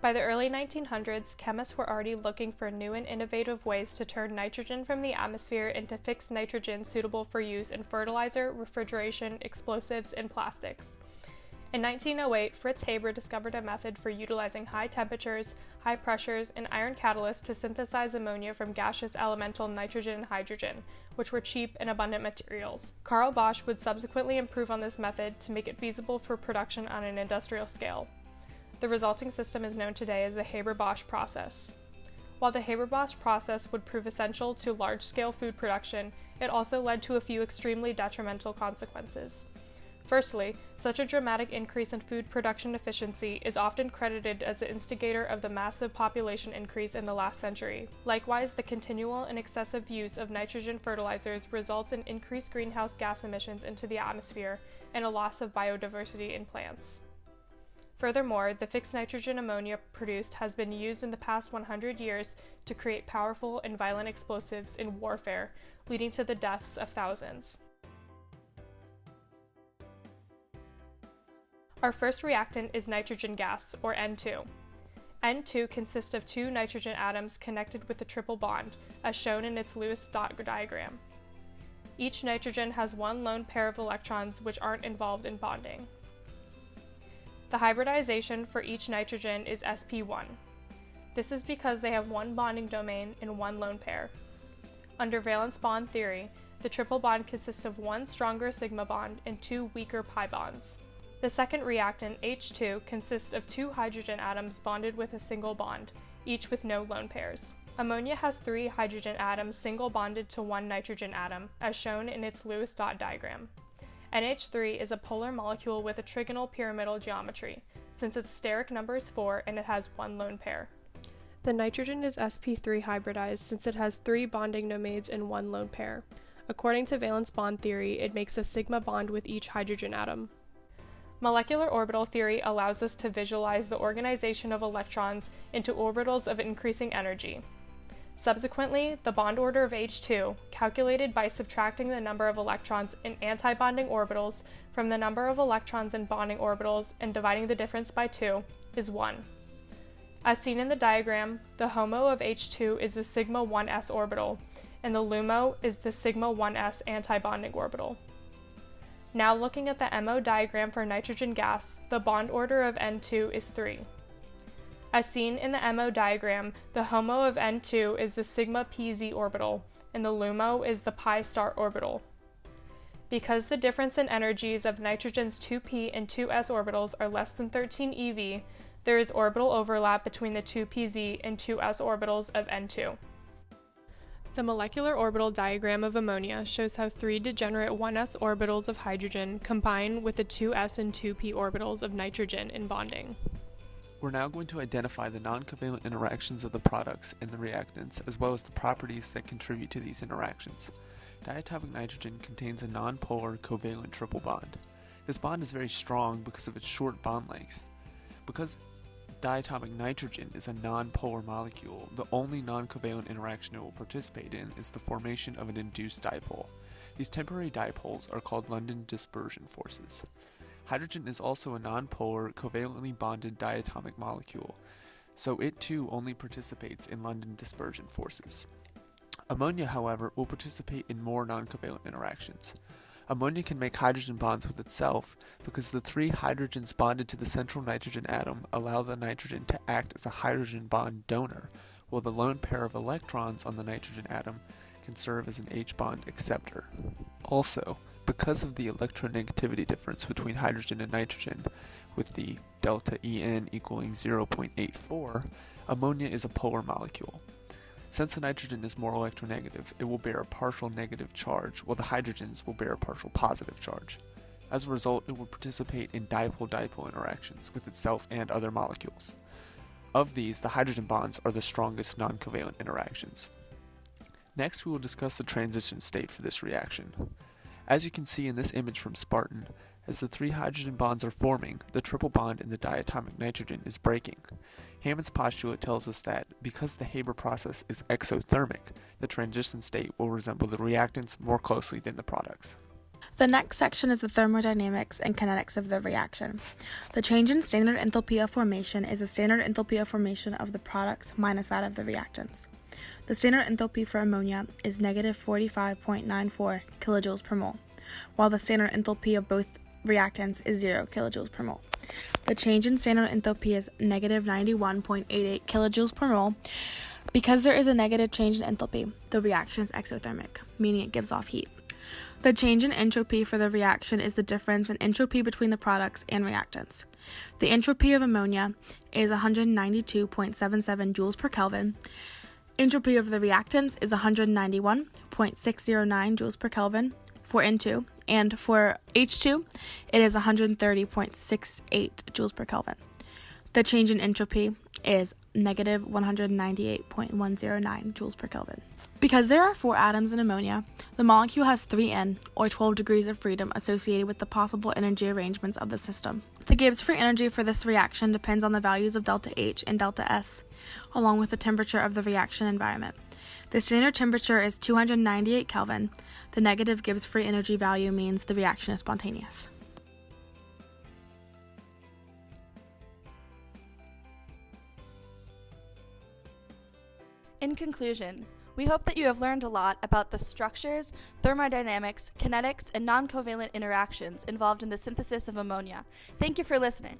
By the early 1900s, chemists were already looking for new and innovative ways to turn nitrogen from the atmosphere into fixed nitrogen suitable for use in fertilizer, refrigeration, explosives, and plastics. In 1908, Fritz Haber discovered a method for utilizing high temperatures, high pressures, and iron catalysts to synthesize ammonia from gaseous elemental nitrogen and hydrogen, which were cheap and abundant materials. Carl Bosch would subsequently improve on this method to make it feasible for production on an industrial scale. The resulting system is known today as the Haber-Bosch process. While the Haber-Bosch process would prove essential to large-scale food production, it also led to a few extremely detrimental consequences. Firstly, such a dramatic increase in food production efficiency is often credited as the instigator of the massive population increase in the last century. Likewise, the continual and excessive use of nitrogen fertilizers results in increased greenhouse gas emissions into the atmosphere and a loss of biodiversity in plants. Furthermore, the fixed nitrogen ammonia produced has been used in the past 100 years to create powerful and violent explosives in warfare, leading to the deaths of thousands. Our first reactant is nitrogen gas, or N2. N2 consists of two nitrogen atoms connected with a triple bond, as shown in its Lewis dot diagram. Each nitrogen has one lone pair of electrons which aren't involved in bonding. The hybridization for each nitrogen is sp1. This is because they have one bonding domain and one lone pair. Under valence bond theory, the triple bond consists of one stronger sigma bond and two weaker pi bonds. The second reactant, H2, consists of two hydrogen atoms bonded with a single bond, each with no lone pairs. Ammonia has three hydrogen atoms single bonded to one nitrogen atom, as shown in its Lewis dot diagram. NH3 is a polar molecule with a trigonal pyramidal geometry, since its steric number is 4 and it has one lone pair. The nitrogen is sp3 hybridized since it has three bonding domains and one lone pair. According to valence bond theory, it makes a sigma bond with each hydrogen atom. Molecular orbital theory allows us to visualize the organization of electrons into orbitals of increasing energy. Subsequently, the bond order of H2, calculated by subtracting the number of electrons in antibonding orbitals from the number of electrons in bonding orbitals and dividing the difference by 2, is 1. As seen in the diagram, the HOMO of H2 is the sigma 1s orbital, and the LUMO is the sigma 1s antibonding orbital. Now looking at the MO diagram for nitrogen gas, the bond order of N2 is 3. As seen in the MO diagram, the HOMO of N2 is the sigma pz orbital, and the LUMO is the pi star orbital. Because the difference in energies of nitrogen's 2p and 2s orbitals are less than 13 eV, there is orbital overlap between the 2pz and 2s orbitals of N2. The molecular orbital diagram of ammonia shows how three degenerate 1s orbitals of hydrogen combine with the 2s and 2p orbitals of nitrogen in bonding. We're now going to identify the non-covalent interactions of the products and the reactants, as well as the properties that contribute to these interactions. Diatomic nitrogen contains a non-polar covalent triple bond. This bond is very strong because of its short bond length. Because diatomic nitrogen is a non-polar molecule, the only non-covalent interaction it will participate in is the formation of an induced dipole. These temporary dipoles are called London dispersion forces. Hydrogen is also a non-polar, covalently bonded diatomic molecule, so it too only participates in London dispersion forces. Ammonia, however, will participate in more non-covalent interactions. Ammonia can make hydrogen bonds with itself because the three hydrogens bonded to the central nitrogen atom allow the nitrogen to act as a hydrogen bond donor, while the lone pair of electrons on the nitrogen atom can serve as an H-bond acceptor. Also, because of the electronegativity difference between hydrogen and nitrogen, with the delta En equaling 0.84, ammonia is a polar molecule. Since the nitrogen is more electronegative, it will bear a partial negative charge, while the hydrogens will bear a partial positive charge. As a result, it will participate in dipole-dipole interactions with itself and other molecules. Of these, the hydrogen bonds are the strongest non-covalent interactions. Next, we will discuss the transition state for this reaction. As you can see in this image from Spartan, as the three hydrogen bonds are forming, the triple bond in the diatomic nitrogen is breaking. Hammond's postulate tells us that, because the Haber process is exothermic, the transition state will resemble the reactants more closely than the products. The next section is the thermodynamics and kinetics of the reaction. The change in standard enthalpy of formation is the standard enthalpy of formation of the products minus that of the reactants. The standard enthalpy for ammonia is negative 45.94 kilojoules per mole, while the standard enthalpy of both reactants is 0 kilojoules per mole. The change in standard enthalpy is negative 91.88 kilojoules per mole. Because there is a negative change in enthalpy, the reaction is exothermic, meaning it gives off heat. The change in entropy for the reaction is the difference in entropy between the products and reactants. The entropy of ammonia is 192.77 joules per Kelvin. Entropy of the reactants is 191.609 joules per Kelvin for N2, and for H2, it is 130.68 joules per Kelvin. The change in entropy is negative 198.109 joules per Kelvin. Because there are 4 atoms in ammonia, the molecule has 3 N, or 12 degrees of freedom, associated with the possible energy arrangements of the system. The Gibbs free energy for this reaction depends on the values of delta H and delta S, along with the temperature of the reaction environment. The standard temperature is 298 Kelvin. The negative Gibbs free energy value means the reaction is spontaneous. In conclusion, we hope that you have learned a lot about the structures, thermodynamics, kinetics, and non-covalent interactions involved in the synthesis of ammonia. Thank you for listening.